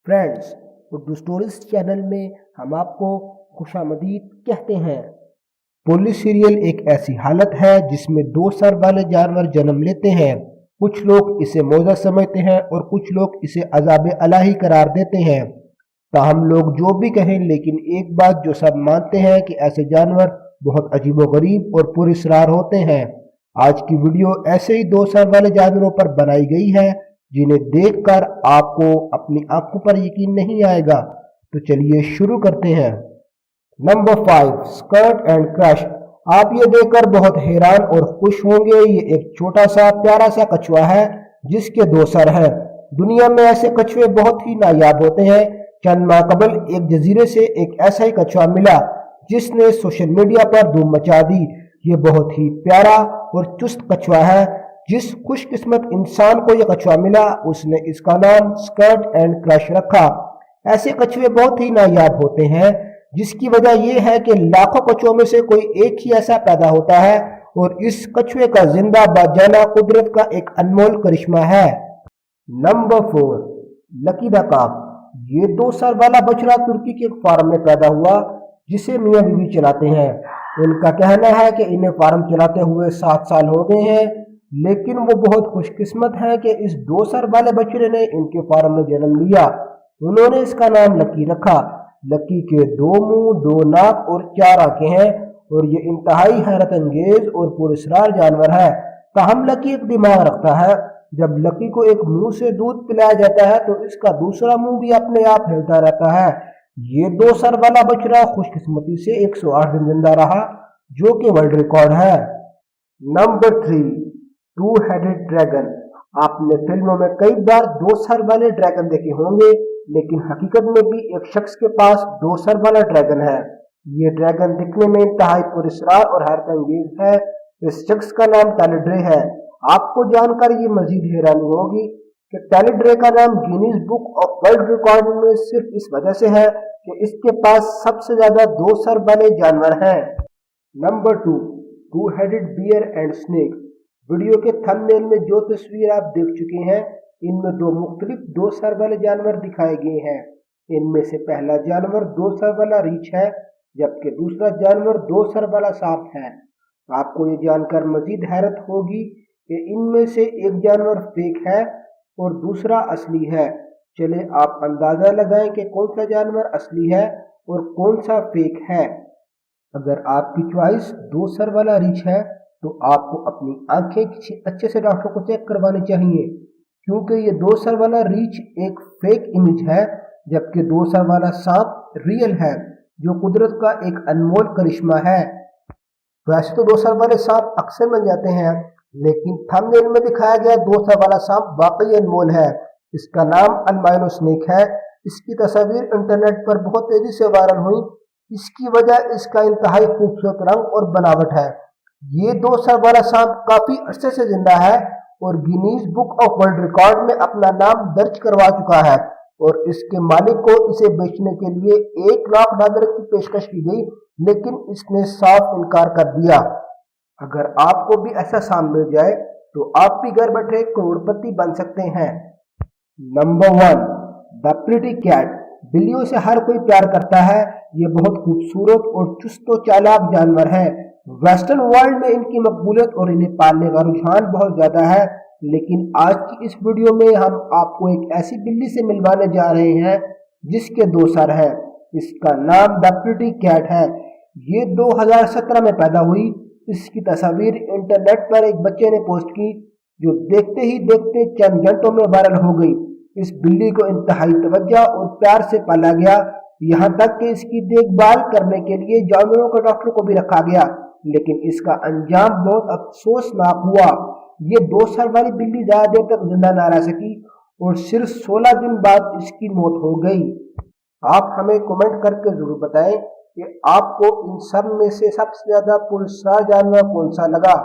Friends Urdu stories channel میں ہم آپ کو خوش آمدید کہتے ہیں۔ پولیس سیریل ایک ایسی حالت ہے جس میں دو سر والے جانور جنم لیتے ہیں۔ کچھ لوگ اسے معجزہ سمجھتے ہیں اور کچھ لوگ اسے عذاب الہی قرار دیتے ہیں۔ تاہم لوگ جو بھی کہیں، لیکن ایک بات جو سب مانتے ہیں کہ ایسے جانور بہت عجیب و غریب اور پر اسرار ہوتے ہیں۔ آج کی ویڈیو ایسے ہی دو سر والے جانوروں پر بنائی گئی ہے جنہیں دیکھ کر آپ کو اپنی آنکھوں پر یقین نہیں آئے گا۔ تو چلیے شروع کرتے ہیں۔ نمبر 5 اسکرٹ اینڈ کرش۔ آپ یہ دیکھ کر بہت حیران اور خوش ہوں گے۔ یہ ایک چھوٹا سا پیارا سا کچھوا ہے جس کے دو سر ہیں۔ دنیا میں ایسے کچھوے بہت ہی نایاب ہوتے ہیں۔ چند ماہ قبل ایک جزیرے سے ایک ایسا ہی کچھوا ملا جس نے سوشل میڈیا پر دھوم مچا دی۔ یہ بہت ہی پیارا اور چست کچھوا ہے۔ جس خوش قسمت انسان کو یہ کچھوا ملا اس نے اس کا نام اسکرٹ اینڈ کرش رکھا۔ ایسے کچھوے بہت ہی نایاب ہوتے ہیں جس کی وجہ یہ ہے کہ لاکھوں کچھووں میں سے کوئی ایک ہی ایسا پیدا ہوتا ہے، اور اس کچھوے کا زندہ باد جانا قدرت کا ایک انمول کرشمہ ہے۔ نمبر 4 لکی دا کاک۔ یہ دو سر والا بچڑا ترکی کے ایک فارم میں پیدا ہوا جسے میاں بیوی چلاتے ہیں۔ ان کا کہنا ہے کہ انہیں فارم چلاتے ہوئے 7 سال ہو گئے ہیں، لیکن وہ بہت خوش قسمت ہیں کہ اس دو سر والے بچڑے نے ان کے فارم میں جنم لیا۔ انہوں نے اس کا نام لکی رکھا۔ لکی کے 2 منہ، 2 ناک اور 4 آنکھیں ہیں، اور یہ انتہائی حیرت انگیز اور پراسرار جانور ہے۔ تاہم لکی ایک دماغ رکھتا ہے۔ جب لکی کو ایک منہ سے دودھ پلایا جاتا ہے تو اس کا دوسرا منہ بھی اپنے آپ ہلتا رہتا ہے۔ یہ دو سر والا بچڑا خوش قسمتی سے 108 دن زندہ رہا، جو کہ ورلڈ ریکارڈ ہے۔ Number 3 two headed dragon. آپ نے فلموں میں کئی بار 2 سر والے ڈریگن دیکھے ہوں گے، لیکن حقیقت میں بھی ایک شخص کے پاس 2 سر والا ڈریگن ہے۔ یہ ڈریگن دکھنے میں انتہائی پراسرار اور حیرت انگیز ہے۔ اس شخص کا نام ٹیلیڈرے ہے۔ آپ کو جان کر یہ مزید حیرانی ہوگی کہ ٹیلیڈرے کا نام Guinness book of world record میں صرف اس وجہ سے ہے کہ اس کے پاس سب سے زیادہ 2 سر والے جانور ہیں۔ Number 2 two headed bear and snake. Video کے تھمبنیل میں جو تصویر آپ دیکھ چکے ہیں، ان میں 2 مختلف 2 سر والے جانور دکھائے گئے ہیں۔ ان میں سے پہلا جانور 2 سر والا ریچھ ہے، جبکہ دوسرا جانور 2 سر والا سانپ ہے۔ آپ کو یہ جان کر مزید حیرت ہوگی کہ ان میں سے ایک جانور فیک ہے اور دوسرا اصلی ہے۔ چلے آپ اندازہ لگائیں کہ کون سا جانور اصلی ہے اور کون سا فیک ہے۔ اگر آپ کی چوائس 2 سر والا ریچھ ہے تو آپ کو اپنی آنکھیں کسی اچھے سے ڈاکٹر کو چیک کروانی چاہیے، کیونکہ یہ 2 سر والا ریچھ ایک فیک امیج ہے، جبکہ 2 سر والا سانپ ریئل ہے، جو قدرت کا ایک انمول کرشمہ ہے۔ ویسے تو 2 سر والے سانپ اکثر مل جاتے ہیں، لیکن تھمبنیل میں دکھایا گیا 2 سر والا سانپ واقعی انمول ہے۔ اس کا نام البائنو سنیک ہے۔ اس کی تصاویر انٹرنیٹ پر بہت تیزی سے وائرل ہوئی۔ اس کی وجہ اس کا انتہائی خوبصورت رنگ اور بناوٹ ہے۔ یہ 2 سر والا سانپ کافی عرصے سے زندہ ہے اور Guinness book of world record میں اپنا نام درج کروا چکا ہے، اور اس کے مالک کو اسے بیچنے کے لیے $1,00,000 کی پیشکش کی گئی، لیکن اس نے صاف انکار کر دیا۔ اگر آپ کو بھی ایسا سانپ مل جائے تو آپ بھی گھر بیٹھے کروڑ پتی بن سکتے ہیں۔ نمبر 1 دا پریٹی کیٹ۔ بلیوں سے ہر کوئی پیار کرتا ہے۔ یہ بہت خوبصورت اور چست و چالاک جانور ہے۔ ویسٹرن ورلڈ میں ان کی مقبولیت اور انہیں پالنے کا رجحان بہت زیادہ ہے، لیکن آج کی اس ویڈیو میں ہم آپ کو ایک ایسی بلی سے ملوانے جا رہے ہیں جس کے 2 سر ہیں۔ اس کا نام دا پریٹی کیٹ ہے۔ یہ 2017 میں پیدا ہوئی۔ اس کی تصاویر انٹرنیٹ پر ایک بچے نے پوسٹ کی، جو دیکھتے ہی دیکھتے چند گھنٹوں میں وائرل ہو گئی۔ اس بلی کو انتہائی توجہ اور پیار سے پالا گیا، یہاں تک کہ اس کی دیکھ بھال کرنے کے لیے جانوروں کے ڈاکٹر کو بھی رکھا گیا، لیکن اس کا انجام بہت افسوسناک ہوا۔ یہ 2 سر والی بلی زیادہ دیر تک زندہ نہ رہ سکی اور صرف 16 دن بعد اس کی موت ہو گئی۔ آپ ہمیں کمنٹ کر کے ضرور بتائیں کہ آپ کو ان سب میں سے سب سے زیادہ پراسرار جانور کون سا لگا۔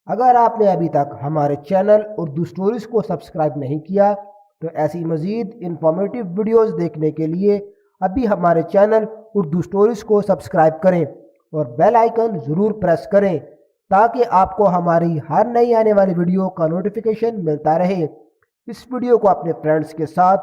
اگر آپ نے ابھی تک ہمارے چینل اردو سٹوریز کو سبسکرائب نہیں کیا تو ایسی مزید انفارمیٹیو ویڈیوز دیکھنے کے لیے ابھی ہمارے چینل اردو سٹوریز کو سبسکرائب کریں اور بیل آئیکن ضرور پریس کریں تاکہ آپ کو ہماری ہر نئی آنے والی ویڈیو کا نوٹیفیکیشن ملتا رہے۔ اس ویڈیو کو اپنے فرینڈز کے ساتھ